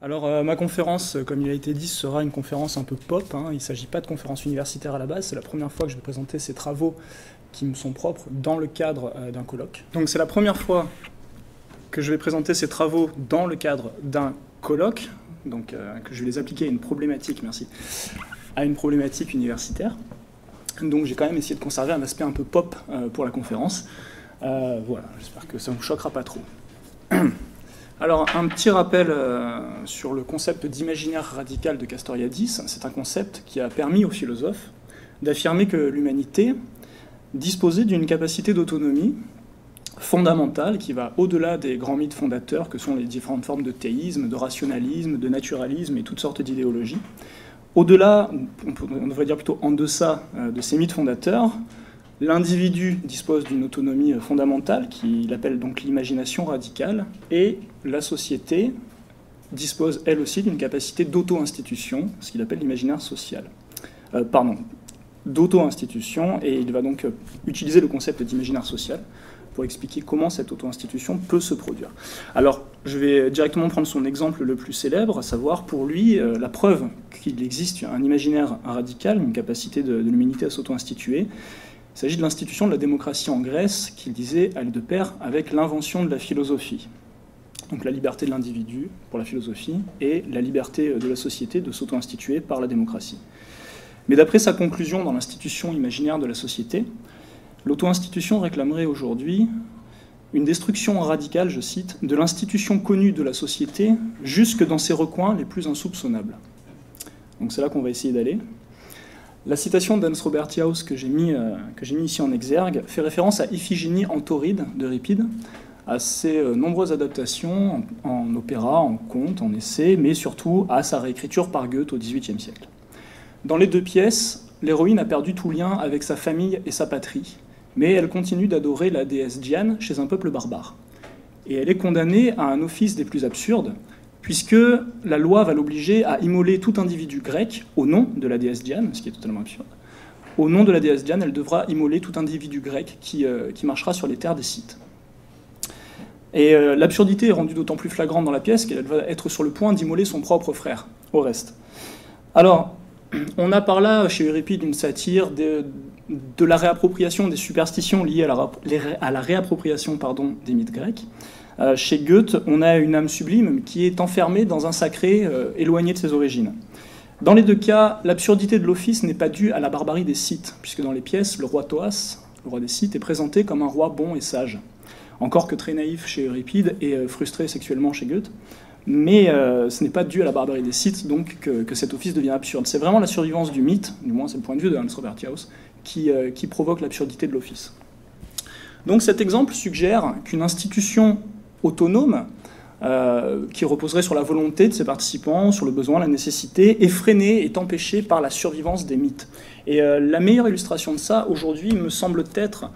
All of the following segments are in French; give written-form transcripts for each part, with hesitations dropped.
Alors, ma conférence, comme il a été dit, sera une conférence un peu pop, hein. Il ne s'agit pas de conférence universitaire à la base. C'est la première fois que je vais présenter ces travaux qui me sont propres dans le cadre d'un colloque. Donc c'est la première fois que je vais présenter ces travaux dans le cadre d'un colloque, donc que je vais les appliquer à une problématique, merci, à une problématique universitaire. Donc j'ai quand même essayé de conserver un aspect un peu pop pour la conférence. Voilà, j'espère que ça ne vous choquera pas trop. Alors, un petit rappel sur le concept d'imaginaire radical de Castoriadis. C'est un concept qui a permis aux philosophes d'affirmer que l'humanité disposait d'une capacité d'autonomie fondamentale qui va au-delà des grands mythes fondateurs que sont les différentes formes de théisme, de rationalisme, de naturalisme et toutes sortes d'idéologies. Au-delà, on devrait dire plutôt en deçà de ces mythes fondateurs, l'individu dispose d'une autonomie fondamentale, qu'il appelle donc l'imagination radicale, et la société dispose elle aussi d'une capacité d'auto-institution, ce qu'il appelle l'imaginaire social. D'auto-institution, et il va donc utiliser le concept d'imaginaire social pour expliquer comment cette auto-institution peut se produire. Alors, je vais directement prendre son exemple le plus célèbre, à savoir pour lui la preuve qu'il existe un imaginaire radical, une capacité de l'humanité à s'auto-instituer. Il s'agit de l'institution de la démocratie en Grèce, qu'il disait aller de pair avec l'invention de la philosophie. Donc la liberté de l'individu pour la philosophie et la liberté de la société de s'auto-instituer par la démocratie. Mais d'après sa conclusion dans l'institution imaginaire de la société, l'auto-institution réclamerait aujourd'hui une destruction radicale, je cite, de l'institution connue de la société jusque dans ses recoins les plus insoupçonnables. Donc c'est là qu'on va essayer d'aller. La citation d'Hans Robert Jauss que j'ai mis ici en exergue fait référence à Iphigénie en Tauride d'Euripide, à ses nombreuses adaptations en opéra, en conte, en essai, mais surtout à sa réécriture par Goethe au XVIIIe siècle. Dans les deux pièces, l'héroïne a perdu tout lien avec sa famille et sa patrie, mais elle continue d'adorer la déesse Diane chez un peuple barbare. Et elle est condamnée à un office des plus absurdes, puisque la loi va l'obliger à immoler tout individu grec au nom de la déesse Diane, ce qui est totalement absurde. Au nom de la déesse Diane, elle devra immoler tout individu grec qui marchera sur les terres des Scythes. Et l'absurdité est rendue d'autant plus flagrante dans la pièce qu'elle va être sur le point d'immoler son propre frère, au reste. Alors, on a par là, chez Euripide, une satire de la réappropriation des superstitions liées à la réappropriation des mythes grecs. Chez Goethe, on a une âme sublime qui est enfermée dans un sacré éloigné de ses origines. Dans les deux cas, l'absurdité de l'office n'est pas due à la barbarie des Scythes, puisque dans les pièces, le roi Thoas, le roi des Scythes, est présenté comme un roi bon et sage. Encore que très naïf chez Euripide et frustré sexuellement chez Goethe. Mais ce n'est pas dû à la barbarie des Scythes donc que cet office devient absurde. C'est vraiment la survivance du mythe, du moins c'est le point de vue de Hans Robert Jauss, qui provoque l'absurdité de l'office. Donc cet exemple suggère qu'une institution autonome, qui reposerait sur la volonté de ses participants, sur le besoin, la nécessité, est freinée, est empêchée par la survivance des mythes. Et la meilleure illustration de ça, aujourd'hui, me semble être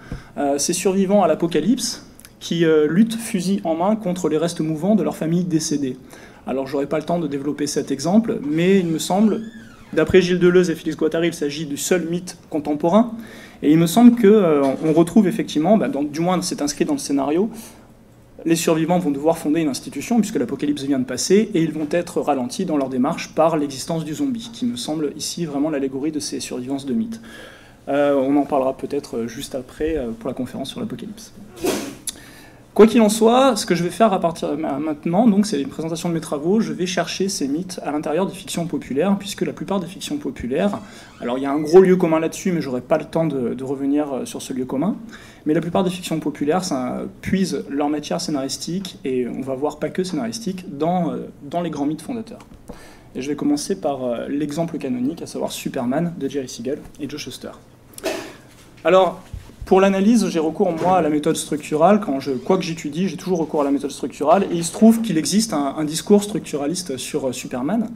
ces survivants à l'Apocalypse, qui luttent fusil en main contre les restes mouvants de leur famille décédée. Alors, j'aurai pas le temps de développer cet exemple, mais il me semble, d'après Gilles Deleuze et Félix Guattari, il s'agit du seul mythe contemporain, et il me semble qu'on retrouve effectivement, du moins c'est inscrit dans le scénario, les survivants vont devoir fonder une institution, puisque l'apocalypse vient de passer, et ils vont être ralentis dans leur démarche par l'existence du zombie, qui me semble ici vraiment l'allégorie de ces survivances de mythes. On en parlera peut-être juste après pour la conférence sur l'apocalypse. Quoi qu'il en soit, ce que je vais faire à partir de maintenant, donc, c'est une présentation de mes travaux, je vais chercher ces mythes à l'intérieur des fictions populaires, puisque la plupart des fictions populaires, alors il y a un gros lieu commun là-dessus, mais j'aurai pas le temps de revenir sur ce lieu commun, mais la plupart des fictions populaires puisent leur matière scénaristique, et on va voir pas que scénaristique, dans les grands mythes fondateurs. Et je vais commencer par l'exemple canonique, à savoir Superman de Jerry Siegel et Joe Shuster. Alors, pour l'analyse, j'ai recours, moi, à la méthode structurale. Quoi que j'étudie, j'ai toujours recours à la méthode structurale. Et il se trouve qu'il existe un discours structuraliste sur Superman.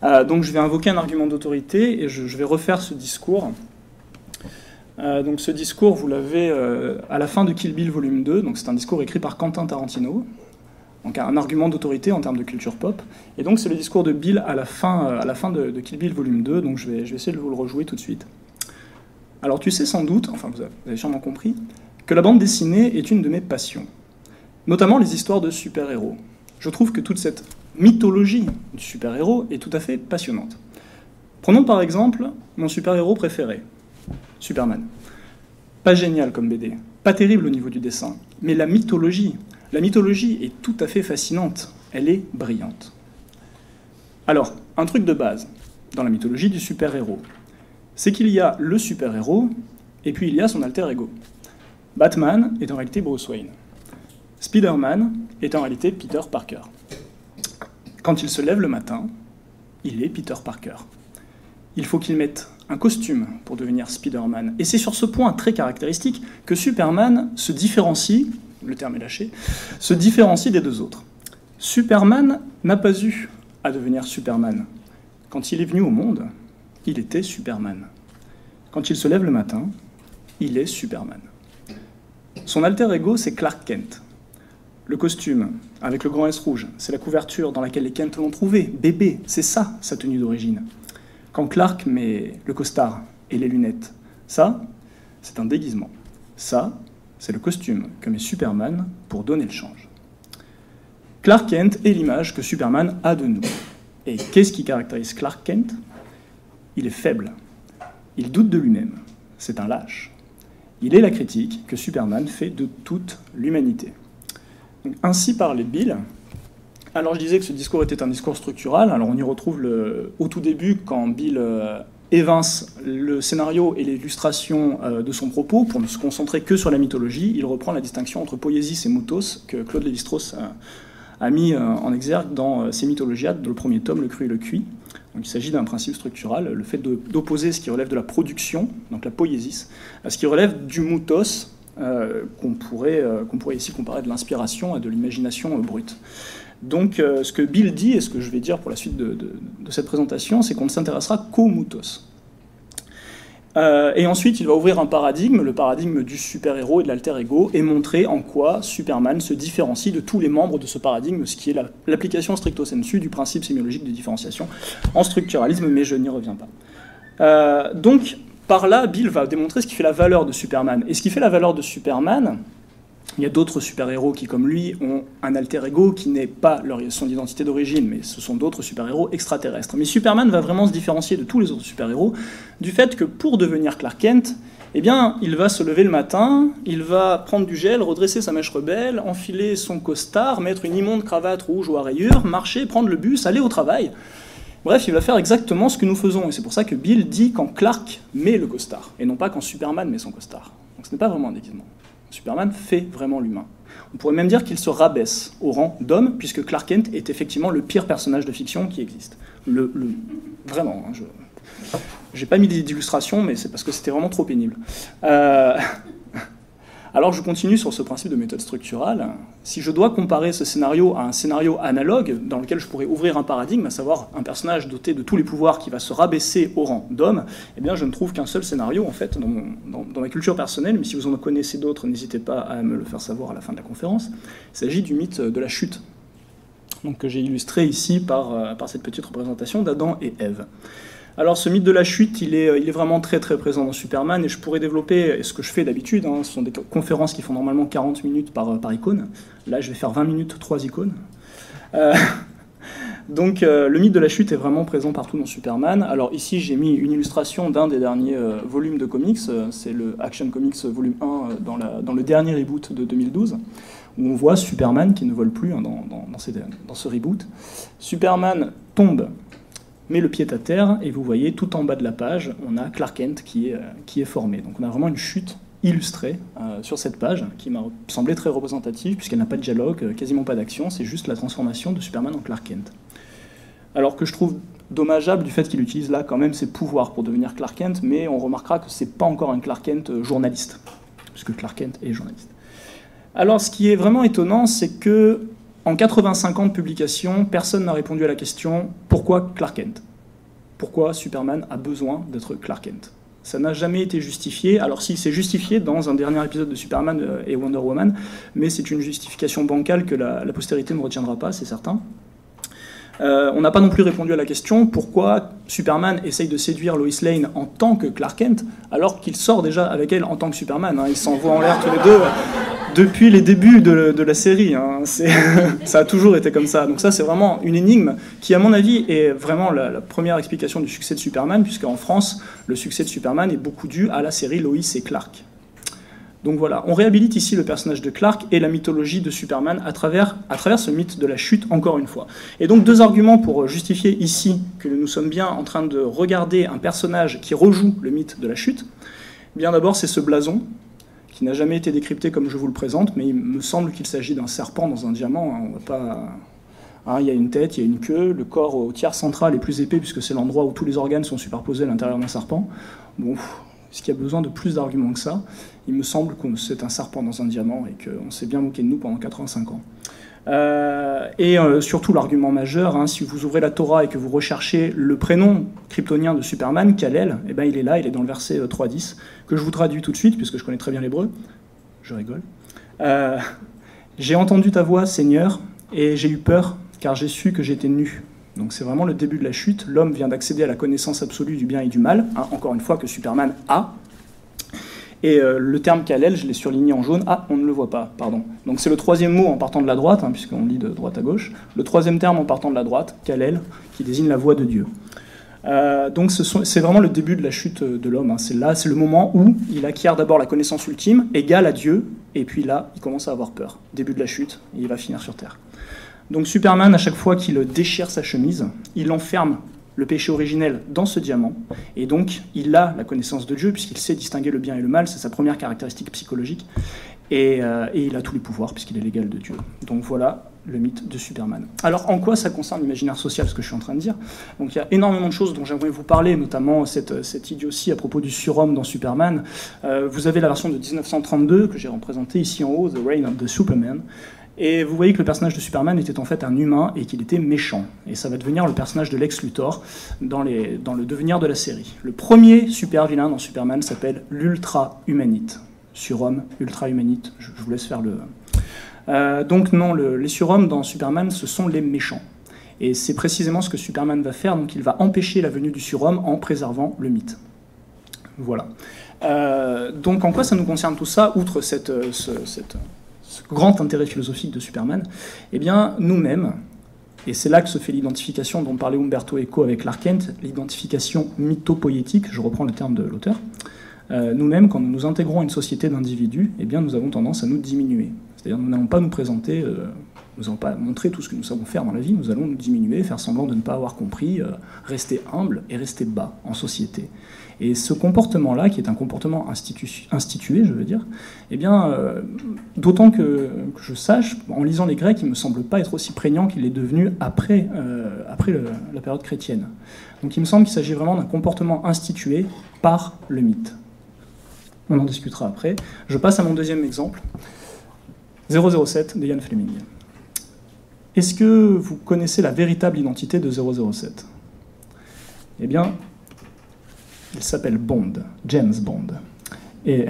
Donc je vais invoquer un argument d'autorité et je vais refaire ce discours. Donc ce discours, vous l'avez à la fin de Kill Bill volume 2. Donc c'est un discours écrit par Quentin Tarantino. Donc un argument d'autorité en termes de culture pop. Et donc c'est le discours de Bill à la fin de Kill Bill volume 2. Donc je vais essayer de vous le rejouer tout de suite. Alors tu sais sans doute, enfin vous avez sûrement compris, que la bande dessinée est une de mes passions. Notamment les histoires de super-héros. Je trouve que toute cette mythologie du super-héros est tout à fait passionnante. Prenons par exemple mon super-héros préféré, Superman. Pas génial comme BD, pas terrible au niveau du dessin, mais la mythologie est tout à fait fascinante, elle est brillante. Alors, un truc de base dans la mythologie du super-héros, c'est qu'il y a le super-héros et puis il y a son alter ego. Batman est en réalité Bruce Wayne. Spider-Man est en réalité Peter Parker. Quand il se lève le matin, il est Peter Parker. Il faut qu'il mette un costume pour devenir Spider-Man. Et c'est sur ce point très caractéristique que Superman se différencie, le terme est lâché, se différencie des deux autres. Superman n'a pas eu à devenir Superman. Quand il est venu au monde, il était Superman. Quand il se lève le matin, il est Superman. Son alter ego, c'est Clark Kent. Le costume, avec le grand S rouge, c'est la couverture dans laquelle les Kent l'ont trouvé, bébé, c'est ça, sa tenue d'origine. Quand Clark met le costard et les lunettes, ça, c'est un déguisement. Ça, c'est le costume que met Superman pour donner le change. Clark Kent est l'image que Superman a de nous. Et qu'est-ce qui caractérise Clark Kent? Il est faible. Il doute de lui-même. C'est un lâche. Il est la critique que Superman fait de toute l'humanité. Ainsi parlait Bill. Alors je disais que ce discours était un discours structural. Alors on y retrouve au tout début quand Bill évince le scénario et l'illustration de son propos pour ne se concentrer que sur la mythologie. Il reprend la distinction entre poiesis et mythos que Claude Lévi-Strauss a mis en exergue dans ses mythologiades, dans le premier tome, Le Cru et le Cuit. Donc il s'agit d'un principe structural, le fait d'opposer ce qui relève de la production, donc la poiesis, à ce qui relève du mythos, qu'on pourrait ici comparer de l'inspiration et de l'imagination brute. Donc ce que Bill dit, et ce que je vais dire pour la suite de cette présentation, c'est qu'on ne s'intéressera qu'au mythos. Et ensuite, il va ouvrir un paradigme, le paradigme du super-héros et de l'alter ego, et montrer en quoi Superman se différencie de tous les membres de ce paradigme, ce qui est l'application stricto sensu du principe sémiologique de différenciation en structuralisme, mais je n'y reviens pas. Donc, par là, Bill va démontrer ce qui fait la valeur de Superman. Et ce qui fait la valeur de Superman, il y a d'autres super-héros qui, comme lui, ont un alter ego qui n'est pas son identité d'origine, mais ce sont d'autres super-héros extraterrestres. Mais Superman va vraiment se différencier de tous les autres super-héros du fait que pour devenir Clark Kent, eh bien, il va se lever le matin, il va prendre du gel, redresser sa mèche rebelle, enfiler son costard, mettre une immonde cravate rouge ou à rayures, marcher, prendre le bus, aller au travail. Bref, il va faire exactement ce que nous faisons. Et c'est pour ça que Bill dit quand Clark met le costard, et non pas quand Superman met son costard. Donc ce n'est pas vraiment un déguisement. Superman fait vraiment l'humain. On pourrait même dire qu'il se rabaisse au rang d'homme, puisque Clark Kent est effectivement le pire personnage de fiction qui existe. Vraiment, hein, j'ai pas mis d'illustration, mais c'est parce que c'était vraiment trop pénible. Alors je continue sur ce principe de méthode structurale. Si je dois comparer ce scénario à un scénario analogue, dans lequel je pourrais ouvrir un paradigme, à savoir un personnage doté de tous les pouvoirs qui va se rabaisser au rang d'homme, eh bien je ne trouve qu'un seul scénario, en fait, dans ma culture personnelle, mais si vous en connaissez d'autres, n'hésitez pas à me le faire savoir à la fin de la conférence. Il s'agit du mythe de la chute, donc, que j'ai illustré ici par cette petite représentation d'Adam et Ève. Alors ce mythe de la chute, il est vraiment très très présent dans Superman, et je pourrais développer ce que je fais d'habitude, hein, ce sont des conférences qui font normalement 40 minutes par icône. Là je vais faire 20 minutes, 3 icônes. Donc le mythe de la chute est vraiment présent partout dans Superman. Alors ici j'ai mis une illustration d'un des derniers volumes de comics, c'est le Action Comics volume 1 dans le dernier reboot de 2012, où on voit Superman qui ne vole plus, hein, dans ce reboot. Superman tombe, met le pied à terre, et vous voyez tout en bas de la page, on a Clark Kent qui est formé. Donc on a vraiment une chute illustrée sur cette page, qui m'a semblé très représentative, puisqu'elle n'a pas de dialogue, quasiment pas d'action, c'est juste la transformation de Superman en Clark Kent. Alors que je trouve dommageable du fait qu'il utilise là quand même ses pouvoirs pour devenir Clark Kent, mais on remarquera que c'est pas encore un Clark Kent journaliste, puisque Clark Kent est journaliste. Alors ce qui est vraiment étonnant, c'est que en 85 ans de publication, personne n'a répondu à la question « Pourquoi Clark Kent ?» Pourquoi Superman a besoin d'être Clark Kent? Ça n'a jamais été justifié. Alors si, c'est justifié dans un dernier épisode de Superman et Wonder Woman, mais c'est une justification bancale que la postérité ne retiendra pas, c'est certain. On n'a pas non plus répondu à la question pourquoi Superman essaye de séduire Lois Lane en tant que Clark Kent, alors qu'il sort déjà avec elle en tant que Superman, hein. Ils s'envoient en l'air tous les deux depuis les débuts de la série. Hein. Ça a toujours été comme ça. Donc ça, c'est vraiment une énigme qui, à mon avis, est vraiment la première explication du succès de Superman, puisqu'en France, le succès de Superman est beaucoup dû à la série Lois et Clark. Donc voilà, on réhabilite ici le personnage de Clark et la mythologie de Superman à travers ce mythe de la chute, encore une fois. Et donc deux arguments pour justifier ici que nous sommes bien en train de regarder un personnage qui rejoue le mythe de la chute. Bien d'abord, c'est ce blason, qui n'a jamais été décrypté comme je vous le présente, mais il me semble qu'il s'agit d'un serpent dans un diamant. Hein. On va pas... Hein, il y a une tête, il y a une queue, le corps au tiers central est plus épais puisque c'est l'endroit où tous les organes sont superposés à l'intérieur d'un serpent. Bon, est-ce qu'il y a besoin de plus d'arguments que ça? Il me semble que c'est un serpent dans un diamant et qu'on s'est bien moqué de nous pendant 85 ans. Surtout l'argument majeur, hein, si vous ouvrez la Torah et que vous recherchez le prénom kryptonien de Superman, Kal-El, eh ben il est là, il est dans le verset 3.10, que je vous traduis tout de suite, puisque je connais très bien l'hébreu. Je rigole. J'ai entendu ta voix, Seigneur, et j'ai eu peur, car j'ai su que j'étais nu. Donc c'est vraiment le début de la chute. L'homme vient d'accéder à la connaissance absolue du bien et du mal, hein, encore une fois que Superman a. Et le terme Kal-El, je l'ai surligné en jaune. Ah, on ne le voit pas, pardon. Donc c'est le troisième mot en partant de la droite, hein, puisqu'on lit de droite à gauche. Le troisième terme en partant de la droite, Kal-El, qui désigne la voix de Dieu. Donc c'est vraiment le début de la chute de l'homme. Hein. C'est le moment où il acquiert d'abord la connaissance ultime, égale à Dieu, et puis là, il commence à avoir peur. Début de la chute, et il va finir sur Terre. Donc Superman, à chaque fois qu'il déchire sa chemise, il enferme le péché originel dans ce diamant, et donc il a la connaissance de Dieu, puisqu'il sait distinguer le bien et le mal, c'est sa première caractéristique psychologique, et il a tous les pouvoirs, puisqu'il est l'égal de Dieu. Donc voilà le mythe de Superman. Alors en quoi ça concerne l'imaginaire social, ce que je suis en train de dire? Donc il y a énormément de choses dont j'aimerais vous parler, notamment cette idiotie à propos du surhomme dans Superman. Vous avez la version de 1932, que j'ai représentée ici en haut, The Reign of the Superman. Et vous voyez que le personnage de Superman était en fait un humain et qu'il était méchant. Et ça va devenir le personnage de Lex Luthor dans le devenir de la série. Le premier super-vilain dans Superman s'appelle l'Ultra-Humanite. Surhomme, Ultra-Humanite, je vous laisse faire le... donc non, les surhommes dans Superman, ce sont les méchants. Et c'est précisément ce que Superman va faire, donc il va empêcher la venue du surhomme en préservant le mythe. Voilà. Donc en quoi ça nous concerne tout ça, outre ce grand intérêt philosophique de Superman? Eh bien, nous-mêmes, et c'est là que se fait l'identification dont parlait Umberto Eco avec Clark Kent, l'identification mythopoétique, je reprends le terme de l'auteur, nous-mêmes, quand nous nous intégrons à une société d'individus, eh bien, nous avons tendance à nous diminuer. C'est-à-dire nous n'allons pas nous présenter, nous n'allons pas montrer tout ce que nous savons faire dans la vie, nous allons nous diminuer, faire semblant de ne pas avoir compris, rester humble et rester bas en société. Et ce comportement-là, qui est un comportement institué, je veux dire, eh bien, d'autant que je sache, en lisant les Grecs, il ne me semble pas être aussi prégnant qu'il est devenu après la période chrétienne. Donc il me semble qu'il s'agit vraiment d'un comportement institué par le mythe. On en discutera après. Je passe à mon deuxième exemple. 007 de Ian Fleming. Est-ce que vous connaissez la véritable identité de 007? Eh bien, il s'appelle Bond, James Bond. Et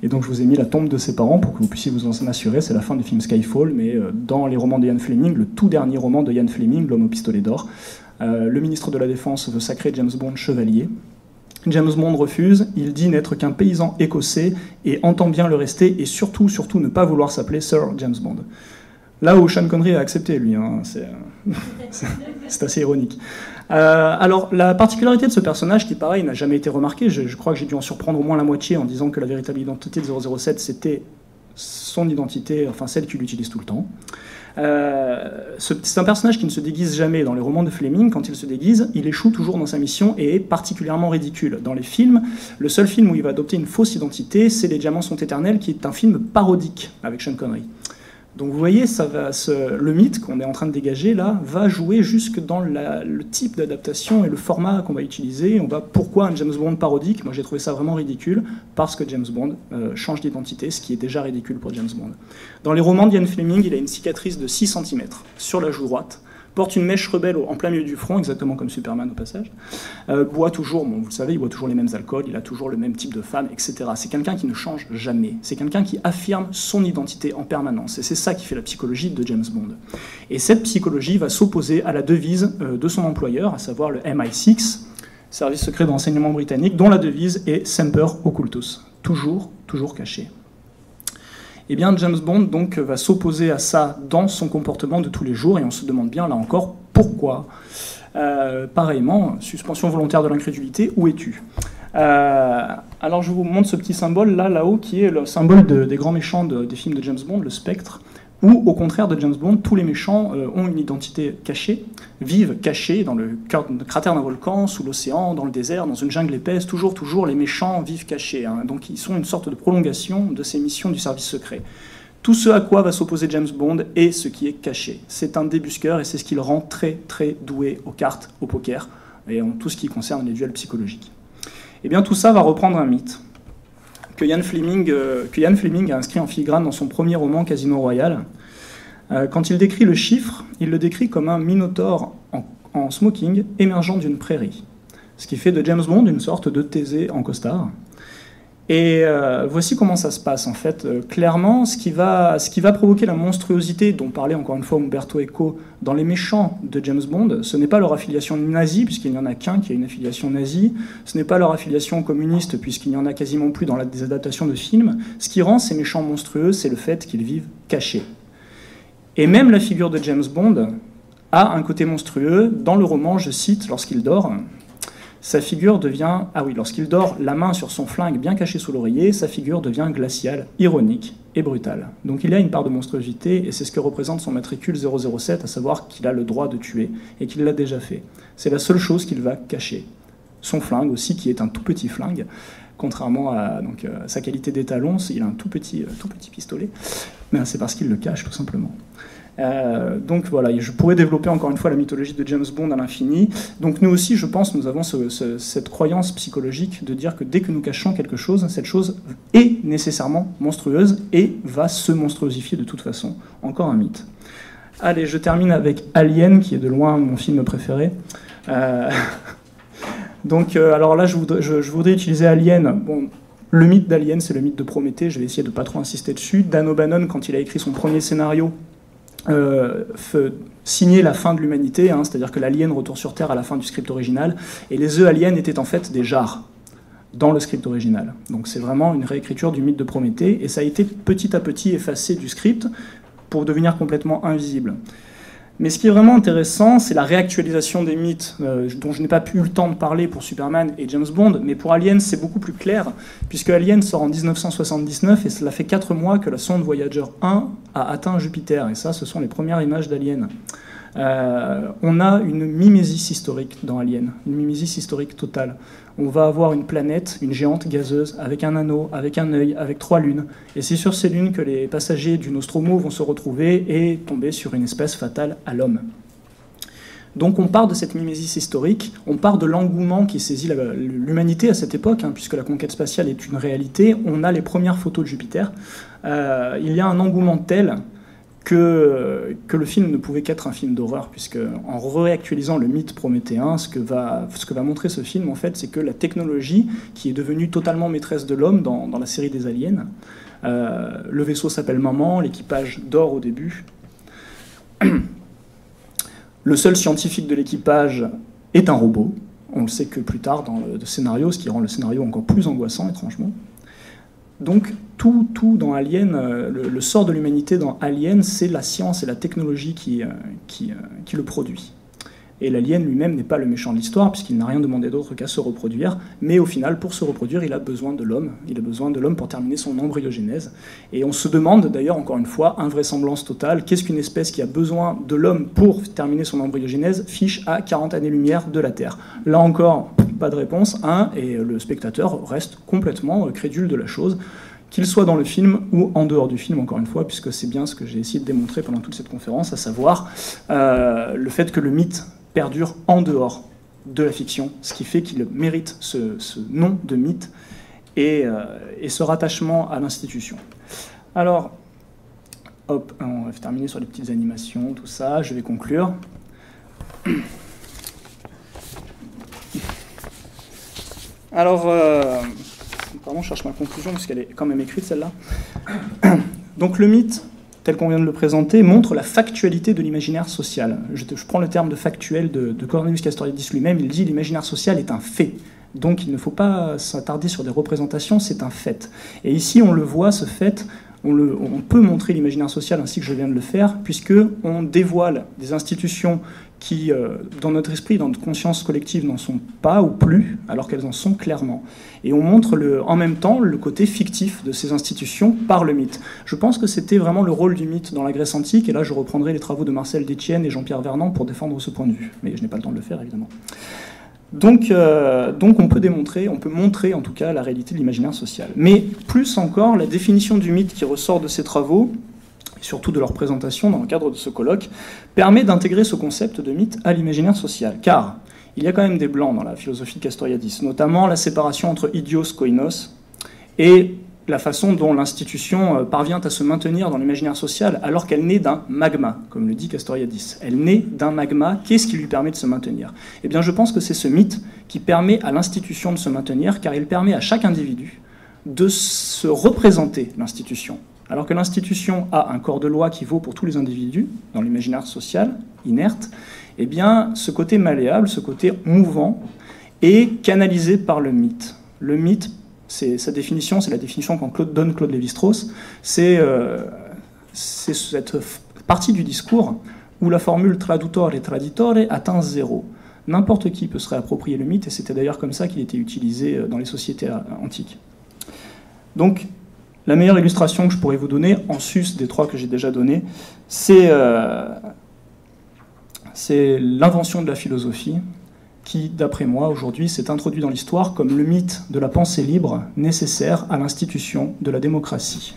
donc je vous ai mis la tombe de ses parents pour que vous puissiez vous en assurer, c'est la fin du film Skyfall, mais dans les romans de Ian Fleming, le tout dernier roman de Ian Fleming, L'homme au pistolet d'or, le ministre de la Défense veut sacrer James Bond chevalier. James Bond refuse, il dit n'être qu'un paysan écossais et entend bien le rester, et surtout ne pas vouloir s'appeler Sir James Bond. Là où Sean Connery a accepté, lui, hein, c'est assez ironique. Alors, la particularité de ce personnage, qui pareil n'a jamais été remarqué, je crois que j'ai dû en surprendre au moins la moitié en disant que la véritable identité de 007, c'était son identité, enfin celle qu'il utilise tout le temps. C'est un personnage qui ne se déguise jamais. Dans les romans de Fleming, quand il se déguise, il échoue toujours dans sa mission et est particulièrement ridicule. Dans les films, le seul film où il va adopter une fausse identité, c'est Les Diamants sont éternels, qui est un film parodique avec Sean Connery. Donc vous voyez, le mythe qu'on est en train de dégager là va jouer jusque dans le type d'adaptation et le format qu'on va utiliser. Pourquoi un James Bond parodique? Moi j'ai trouvé ça vraiment ridicule, parce que James Bond change d'identité, ce qui est déjà ridicule pour James Bond. Dans les romans d'Ian Fleming, il a une cicatrice de 6 cm sur la joue droite, porte une mèche rebelle en plein milieu du front, exactement comme Superman au passage, boit toujours, bon, vous le savez, il boit toujours les mêmes alcools, il a toujours le même type de femme, etc. C'est quelqu'un qui ne change jamais, c'est quelqu'un qui affirme son identité en permanence, et c'est ça qui fait la psychologie de James Bond. Et cette psychologie va s'opposer à la devise de son employeur, à savoir le MI6, service secret de renseignement britannique, dont la devise est Semper Occultus, toujours caché. Eh bien, James Bond donc va s'opposer à ça dans son comportement de tous les jours, et on se demande bien, là encore, pourquoi. Pareillement, suspension volontaire de l'incrédulité, où es-tu ? Alors je vous montre ce petit symbole là-haut, qui est le symbole des grands méchants des films de James Bond, le spectre, où au contraire de James Bond, tous les méchants ont une identité cachée, vivent cachés dans le cratère d'un volcan, sous l'océan, dans le désert, dans une jungle épaisse, toujours les méchants vivent cachés, hein. Donc ils sont une sorte de prolongation de ces missions du service secret. Tout ce à quoi va s'opposer James Bond est ce qui est caché. C'est un débusqueur et c'est ce qui le rend très doué aux cartes, au poker, et en tout ce qui concerne les duels psychologiques. Eh bien tout ça va reprendre un mythe que Ian Fleming a inscrit en filigrane dans son premier roman Casino Royale. Quand il décrit le chiffre, il le décrit comme un minotaure en smoking émergeant d'une prairie, ce qui fait de James Bond une sorte de Thésée en costard. Et voici comment ça se passe en fait. Clairement, ce qui va provoquer la monstruosité dont parlait encore une fois Umberto Eco dans les méchants de James Bond, ce n'est pas leur affiliation nazie, puisqu'il n'y en a qu'un qui a une affiliation nazie, ce n'est pas leur affiliation communiste, puisqu'il n'y en a quasiment plus dans des adaptations de films. Ce qui rend ces méchants monstrueux, c'est le fait qu'ils vivent cachés. Et même la figure de James Bond a un côté monstrueux. Dans le roman, je cite, lorsqu'il dort, sa figure devient... Ah oui, lorsqu'il dort, la main sur son flingue bien caché sous l'oreiller, sa figure devient glaciale, ironique et brutale. Donc il y a une part de monstruosité, et c'est ce que représente son matricule 007, à savoir qu'il a le droit de tuer, et qu'il l'a déjà fait. C'est la seule chose qu'il va cacher. Son flingue aussi, qui est un tout petit flingue, contrairement à sa qualité d'étalon, il a un tout petit pistolet, mais c'est parce qu'il le cache, tout simplement. Donc voilà, je pourrais développer encore une fois la mythologie de James Bond à l'infini. Donc nous aussi, je pense, nous avons cette croyance psychologique de dire que dès que nous cachons quelque chose, cette chose est nécessairement monstrueuse et va se monstruosifier de toute façon. Encore un mythe. Allez, je termine avec Alien, qui est de loin mon film préféré. Alors là, je voudrais utiliser Alien. Bon, le mythe d'Alien, c'est le mythe de Prométhée. Je vais essayer de ne pas trop insister dessus. Dan O'Bannon, quand il a écrit son premier scénario, signer la fin de l'humanité, hein, c'est-à-dire que l'alien retourne sur Terre à la fin du script original, et les œufs aliens étaient en fait des jarres dans le script original. Donc c'est vraiment une réécriture du mythe de Prométhée, et ça a été petit à petit effacé du script pour devenir complètement invisible. Mais ce qui est vraiment intéressant, c'est la réactualisation des mythes, dont je n'ai pas eu le temps de parler pour Superman et James Bond, mais pour Alien, c'est beaucoup plus clair, puisque Alien sort en 1979, et cela fait 4 mois que la sonde Voyager 1 a atteint Jupiter, et ça, ce sont les premières images d'Alien. On a une mimésis historique dans Alien, une mimésis historique totale. On va avoir une planète, une géante gazeuse, avec un anneau, avec un œil, avec 3 lunes. Et c'est sur ces lunes que les passagers du Nostromo vont se retrouver et tomber sur une espèce fatale à l'homme. Donc on part de cette mimésis historique, on part de l'engouement qui saisit l'humanité à cette époque, hein, puisque la conquête spatiale est une réalité. On a les premières photos de Jupiter. Il y a un engouement tel que le film ne pouvait qu'être un film d'horreur, puisque en réactualisant le mythe prométhéen, ce que va montrer ce film, en fait, c'est que la technologie, qui est devenue totalement maîtresse de l'homme dans la série des aliens, le vaisseau s'appelle Maman, l'équipage dort au début, le seul scientifique de l'équipage est un robot, on le sait que plus tard dans le scénario, ce qui rend le scénario encore plus angoissant, étrangement. Donc tout dans Alien, le sort de l'humanité dans Alien, c'est la science et la technologie qui le produit. Et l'alien lui-même n'est pas le méchant de l'histoire, puisqu'il n'a rien demandé d'autre qu'à se reproduire, mais au final, pour se reproduire, il a besoin de l'homme. Il a besoin de l'homme pour terminer son embryogénèse. Et on se demande d'ailleurs, encore une fois, invraisemblance totale, qu'est-ce qu'une espèce qui a besoin de l'homme pour terminer son embryogénèse fiche à 40 années-lumière de la Terre? Là encore, pas de réponse, hein, et le spectateur reste complètement crédule de la chose, qu'il soit dans le film ou en dehors du film, encore une fois, puisque c'est bien ce que j'ai essayé de démontrer pendant toute cette conférence, à savoir le fait que le mythe perdure en dehors de la fiction, ce qui fait qu'il mérite ce nom de mythe et ce rattachement à l'institution. Alors, hop, on va terminer sur les petites animations, tout ça, je vais conclure. Alors, pardon, je cherche ma conclusion, parce qu'elle est quand même écrite, celle-là. Donc le mythe, tel qu'on vient de le présenter, montre la factualité de l'imaginaire social. Je prends le terme de factuel de Cornelius Castoriadis lui-même, il dit « l'imaginaire social est un fait, Donc il ne faut pas s'attarder sur des représentations, c'est un fait. Et ici, on le voit, ce fait, on peut montrer l'imaginaire social ainsi que je viens de le faire, puisqu'on dévoile des institutions qui, dans notre esprit, dans notre conscience collective, n'en sont pas ou plus, alors qu'elles en sont clairement. Et on montre en même temps le côté fictif de ces institutions par le mythe. Je pense que c'était vraiment le rôle du mythe dans la Grèce antique, et là je reprendrai les travaux de Marcel Détienne et Jean-Pierre Vernant pour défendre ce point de vue, mais je n'ai pas le temps de le faire, évidemment. Donc on peut montrer en tout cas la réalité de l'imaginaire social. Mais plus encore, la définition du mythe qui ressort de ces travaux, et surtout de leur présentation dans le cadre de ce colloque, permet d'intégrer ce concept de mythe à l'imaginaire social. Car il y a quand même des blancs dans la philosophie de Castoriadis, notamment la séparation entre idios, koinos, et la façon dont l'institution parvient à se maintenir dans l'imaginaire social alors qu'elle naît d'un magma, comme le dit Castoriadis. Elle naît d'un magma, qu'est-ce qui lui permet de se maintenir? Eh bien, je pense que c'est ce mythe qui permet à l'institution de se maintenir, car il permet à chaque individu de se représenter l'institution. Alors que l'institution a un corps de loi qui vaut pour tous les individus, dans l'imaginaire social, inerte, eh bien, ce côté malléable, ce côté mouvant, est canalisé par le mythe. Le mythe, sa définition, c'est la définition qu'en donne Claude Lévi-Strauss, c'est cette partie du discours où la formule tradutore et traditore atteint zéro. N'importe qui peut se réapproprier le mythe, et c'était d'ailleurs comme ça qu'il était utilisé dans les sociétés antiques. Donc, la meilleure illustration que je pourrais vous donner, en sus des trois que j'ai déjà donnés, c'est l'invention de la philosophie, qui, d'après moi, aujourd'hui, s'est introduit dans l'histoire comme le mythe de la pensée libre nécessaire à l'institution de la démocratie.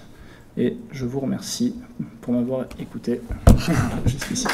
Et je vous remercie pour m'avoir écouté jusqu'ici.